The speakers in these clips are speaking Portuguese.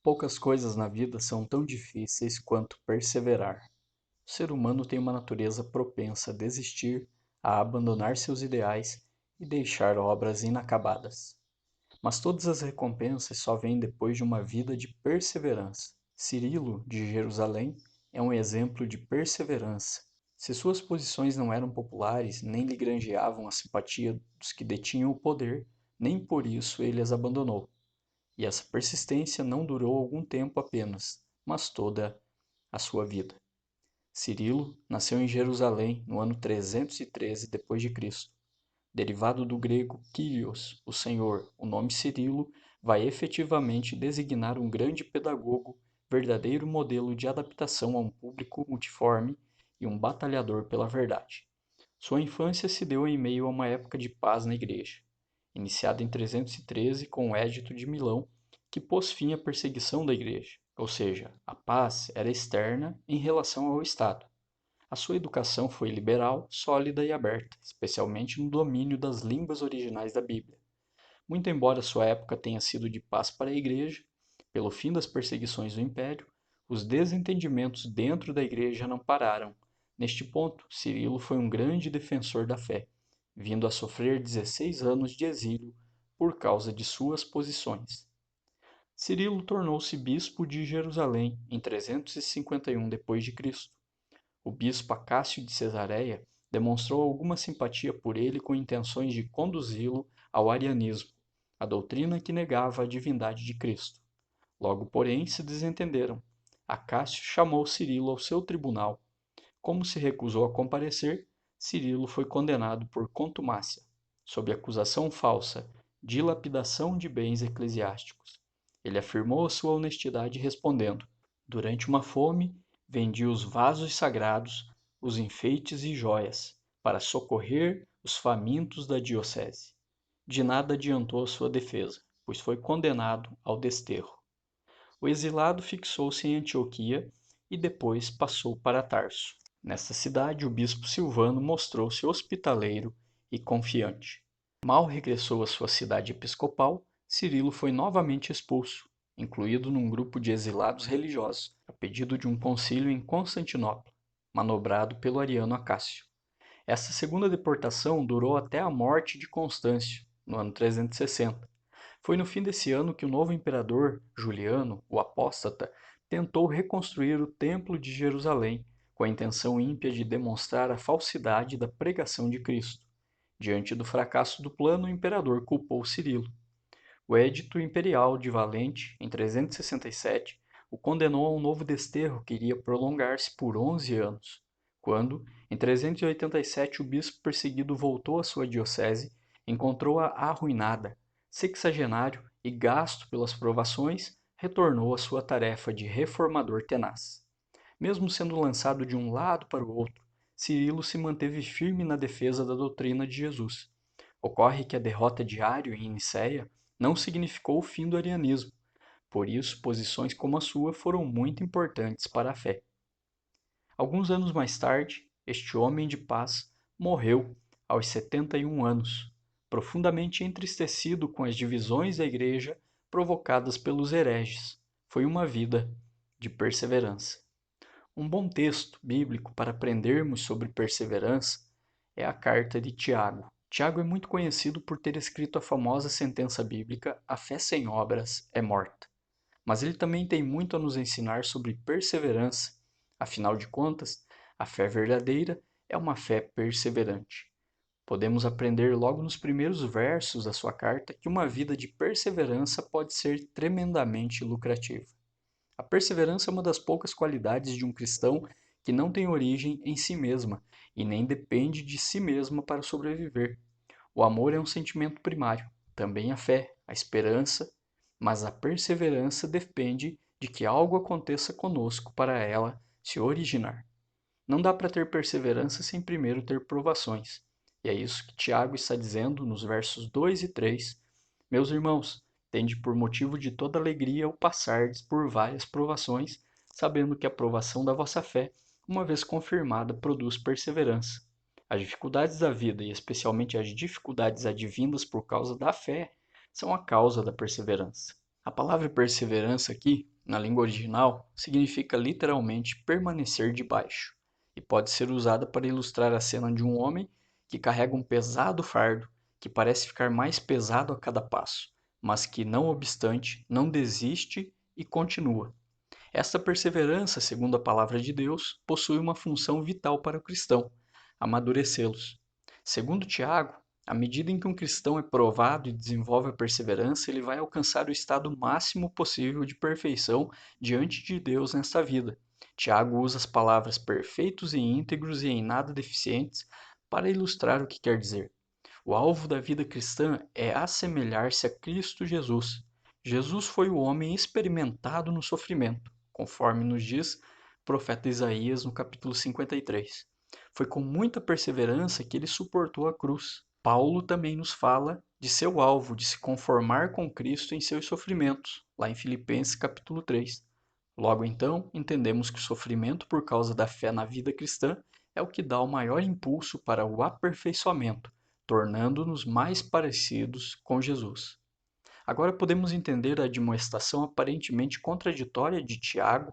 Poucas coisas na vida são tão difíceis quanto perseverar. O ser humano tem uma natureza propensa a desistir, a abandonar seus ideais e deixar obras inacabadas. Mas todas as recompensas só vêm depois de uma vida de perseverança. Cirilo, de Jerusalém, é um exemplo de perseverança. Se suas posições não eram populares, nem lhe granjeavam a simpatia dos que detinham o poder, nem por isso ele as abandonou. E essa persistência não durou algum tempo apenas, mas toda a sua vida. Cirilo nasceu em Jerusalém no ano 313 d.C. Derivado do grego Kyrios, o Senhor, o nome Cirilo vai efetivamente designar um grande pedagogo, verdadeiro modelo de adaptação a um público multiforme e um batalhador pela verdade. Sua infância se deu em meio a uma época de paz na Igreja, iniciada em 313 com o Edito de Milão, que pôs fim à perseguição da Igreja, ou seja, a paz era externa em relação ao Estado. A sua educação foi liberal, sólida e aberta, especialmente no domínio das línguas originais da Bíblia. Muito embora sua época tenha sido de paz para a Igreja, pelo fim das perseguições do Império, os desentendimentos dentro da Igreja não pararam. Neste ponto, Cirilo foi um grande defensor da fé, vindo a sofrer 16 anos de exílio por causa de suas posições. Cirilo tornou-se bispo de Jerusalém em 351 d.C. O bispo Acácio de Cesareia demonstrou alguma simpatia por ele com intenções de conduzi-lo ao arianismo, a doutrina que negava a divindade de Cristo. Logo, porém, se desentenderam. Acácio chamou Cirilo ao seu tribunal. Como se recusou a comparecer, Cirilo foi condenado por contumácia, sob acusação falsa, dilapidação de bens eclesiásticos. Ele afirmou a sua honestidade respondendo: durante uma fome, vendi os vasos sagrados, os enfeites e joias, para socorrer os famintos da diocese. De nada adiantou a sua defesa, pois foi condenado ao desterro. O exilado fixou-se em Antioquia e depois passou para Tarso. Nessa cidade, o bispo Silvano mostrou-se hospitaleiro e confiante. Mal regressou à sua cidade episcopal, Cirilo foi novamente expulso, incluído num grupo de exilados religiosos, a pedido de um concílio em Constantinopla, manobrado pelo ariano Acácio. Essa segunda deportação durou até a morte de Constâncio, no ano 360. Foi no fim desse ano que o novo imperador, Juliano, o apóstata, tentou reconstruir o Templo de Jerusalém, com a intenção ímpia de demonstrar a falsidade da pregação de Cristo. Diante do fracasso do plano, o imperador culpou Cirilo. O Edito Imperial de Valente, em 367, o condenou a um novo desterro que iria prolongar-se por 11 anos. Quando, em 387, o bispo perseguido voltou à sua diocese, encontrou-a arruinada, sexagenário e gasto pelas provações, retornou à sua tarefa de reformador tenaz. Mesmo sendo lançado de um lado para o outro, Cirilo se manteve firme na defesa da doutrina de Jesus. Ocorre que a derrota de Ario em Nicéia não significou o fim do arianismo, por isso posições como a sua foram muito importantes para a fé. Alguns anos mais tarde, este homem de paz morreu aos 71 anos, profundamente entristecido com as divisões da igreja provocadas pelos hereges. Foi uma vida de perseverança. Um bom texto bíblico para aprendermos sobre perseverança é a carta de Tiago. Tiago é muito conhecido por ter escrito a famosa sentença bíblica: a fé sem obras é morta. Mas ele também tem muito a nos ensinar sobre perseverança. Afinal de contas, a fé verdadeira é uma fé perseverante. Podemos aprender logo nos primeiros versos da sua carta que uma vida de perseverança pode ser tremendamente lucrativa. A perseverança é uma das poucas qualidades de um cristão que não tem origem em si mesma e nem depende de si mesma para sobreviver. O amor é um sentimento primário, também a fé, a esperança, mas a perseverança depende de que algo aconteça conosco para ela se originar. Não dá para ter perseverança sem primeiro ter provações. E é isso que Tiago está dizendo nos versos 2 e 3. Meus irmãos, tende por motivo de toda alegria o passardes por várias provações, sabendo que a provação da vossa fé, uma vez confirmada, produz perseverança. As dificuldades da vida, e especialmente as dificuldades advindas por causa da fé, são a causa da perseverança. A palavra perseverança aqui, na língua original, significa literalmente permanecer debaixo e pode ser usada para ilustrar a cena de um homem que carrega um pesado fardo que parece ficar mais pesado a cada passo, mas que, não obstante, não desiste e continua. Esta perseverança, segundo a palavra de Deus, possui uma função vital para o cristão: amadurecê-los. Segundo Tiago, à medida em que um cristão é provado e desenvolve a perseverança, ele vai alcançar o estado máximo possível de perfeição diante de Deus nesta vida. Tiago usa as palavras perfeitos e íntegros e em nada deficientes para ilustrar o que quer dizer. O alvo da vida cristã é assemelhar-se a Cristo Jesus. Jesus foi o homem experimentado no sofrimento, conforme nos diz o profeta Isaías no capítulo 53. Foi com muita perseverança que ele suportou a cruz. Paulo também nos fala de seu alvo, de se conformar com Cristo em seus sofrimentos, lá em Filipenses capítulo 3. Logo então, entendemos que o sofrimento por causa da fé na vida cristã é o que dá o maior impulso para o aperfeiçoamento, tornando-nos mais parecidos com Jesus. Agora podemos entender a admoestação aparentemente contraditória de Tiago,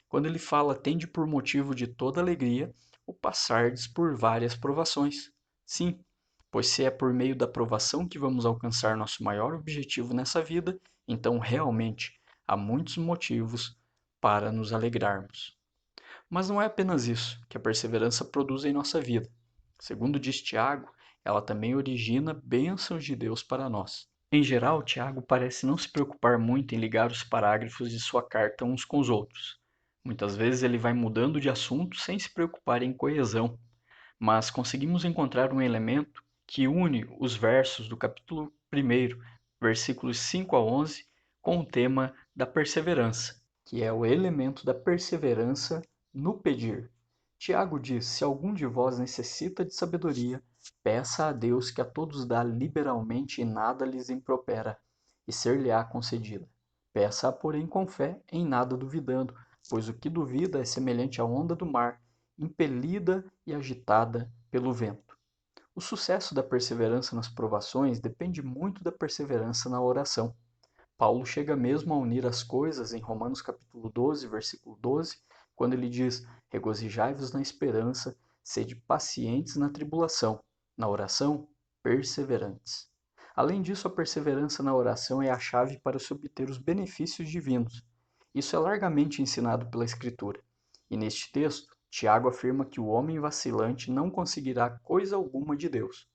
quando ele fala: tende por motivo de toda alegria o passardes por várias provações. Sim, pois se é por meio da provação que vamos alcançar nosso maior objetivo nessa vida, então realmente há muitos motivos para nos alegrarmos. Mas não é apenas isso que a perseverança produz em nossa vida. Segundo diz Tiago, ela também origina bênçãos de Deus para nós. Em geral, Tiago parece não se preocupar muito em ligar os parágrafos de sua carta uns com os outros. Muitas vezes ele vai mudando de assunto sem se preocupar em coesão, mas conseguimos encontrar um elemento que une os versos do capítulo 1, versículos 5 a 11, com o tema da perseverança, que é o elemento da perseverança no pedir. Tiago diz: se algum de vós necessita de sabedoria, peça a Deus que a todos dá liberalmente e nada lhes impropera, e ser-lhe-á concedida. Peça-a, porém, com fé, em nada duvidando, pois o que duvida é semelhante à onda do mar, impelida e agitada pelo vento. O sucesso da perseverança nas provações depende muito da perseverança na oração. Paulo chega mesmo a unir as coisas em Romanos capítulo 12, versículo 12, quando ele diz: regozijai-vos na esperança, sede pacientes na tribulação, na oração, perseverantes. Além disso, a perseverança na oração é a chave para se obter os benefícios divinos. Isso é largamente ensinado pela Escritura. E neste texto, Tiago afirma que o homem vacilante não conseguirá coisa alguma de Deus.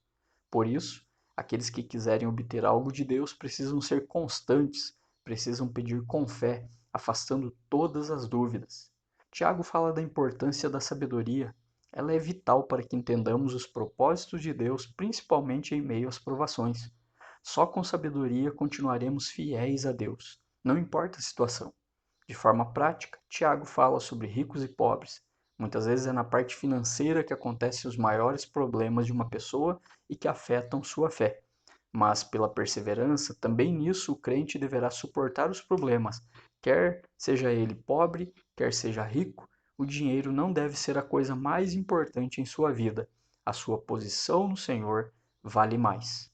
Por isso, aqueles que quiserem obter algo de Deus precisam ser constantes, precisam pedir com fé, afastando todas as dúvidas. Tiago fala da importância da sabedoria. Ela é vital para que entendamos os propósitos de Deus, principalmente em meio às provações. Só com sabedoria continuaremos fiéis a Deus, não importa a situação. De forma prática, Tiago fala sobre ricos e pobres. Muitas vezes é na parte financeira que acontecem os maiores problemas de uma pessoa e que afetam sua fé. Mas, pela perseverança, também nisso o crente deverá suportar os problemas, quer seja ele pobre, quer seja rico. O dinheiro não deve ser a coisa mais importante em sua vida. A sua posição no Senhor vale mais.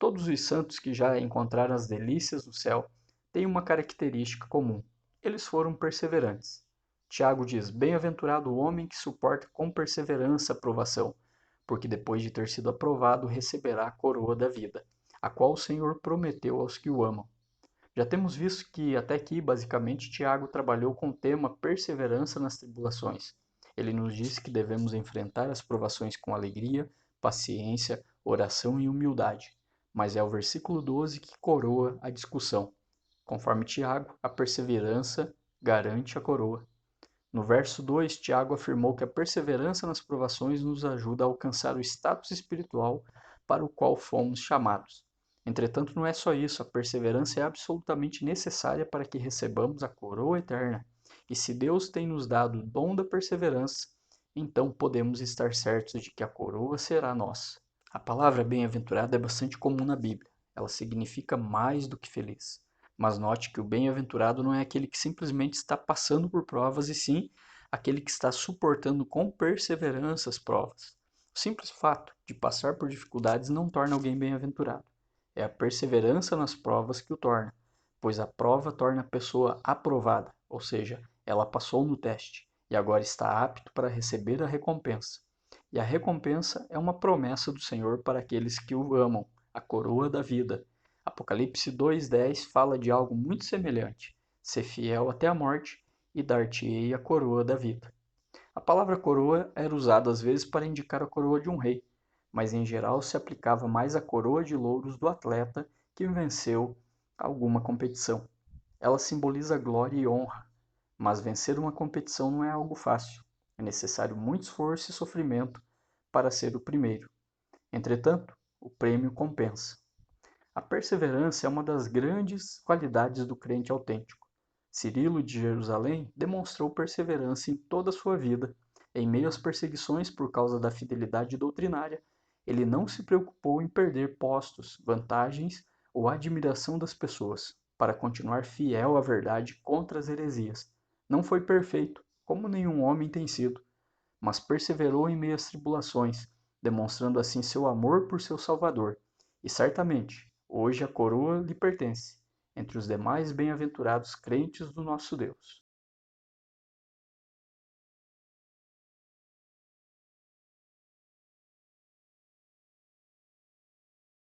Todos os santos que já encontraram as delícias do céu têm uma característica comum: eles foram perseverantes. Tiago diz: bem-aventurado o homem que suporta com perseverança a provação, porque depois de ter sido aprovado receberá a coroa da vida, a qual o Senhor prometeu aos que o amam. Já temos visto que até aqui, basicamente, Tiago trabalhou com o tema perseverança nas tribulações. Ele nos disse que devemos enfrentar as provações com alegria, paciência, oração e humildade. Mas é o versículo 12 que coroa a discussão. Conforme Tiago, a perseverança garante a coroa. No verso 2, Tiago afirmou que a perseverança nas provações nos ajuda a alcançar o status espiritual para o qual fomos chamados. Entretanto, não é só isso, a perseverança é absolutamente necessária para que recebamos a coroa eterna. E se Deus tem nos dado o dom da perseverança, então podemos estar certos de que a coroa será nossa. A palavra bem-aventurado é bastante comum na Bíblia. Ela significa mais do que feliz. Mas note que o bem-aventurado não é aquele que simplesmente está passando por provas, e sim aquele que está suportando com perseverança as provas. O simples fato de passar por dificuldades não torna alguém bem-aventurado. É a perseverança nas provas que o torna. pois a prova torna a pessoa aprovada, ou seja, ela passou no teste e agora está apto para receber a recompensa. E a recompensa é uma promessa do Senhor para aqueles que o amam, a coroa da vida. Apocalipse 2:10 fala de algo muito semelhante: ser fiel até a morte e dar-te-ei a coroa da vida. A palavra coroa era usada às vezes para indicar a coroa de um rei, mas em geral se aplicava mais à coroa de louros do atleta que venceu alguma competição. Ela simboliza glória e honra, mas vencer uma competição não é algo fácil. É necessário muito esforço e sofrimento para ser o primeiro. Entretanto, o prêmio compensa. A perseverança é uma das grandes qualidades do crente autêntico. Cirilo de Jerusalém demonstrou perseverança em toda a sua vida. Em meio às perseguições por causa da fidelidade doutrinária, ele não se preocupou em perder postos, vantagens ou admiração das pessoas, para continuar fiel à verdade contra as heresias. Não foi perfeito, como nenhum homem tem sido, mas perseverou em meio às tribulações, demonstrando assim seu amor por seu Salvador. E certamente, hoje a coroa lhe pertence, entre os demais bem-aventurados crentes do nosso Deus.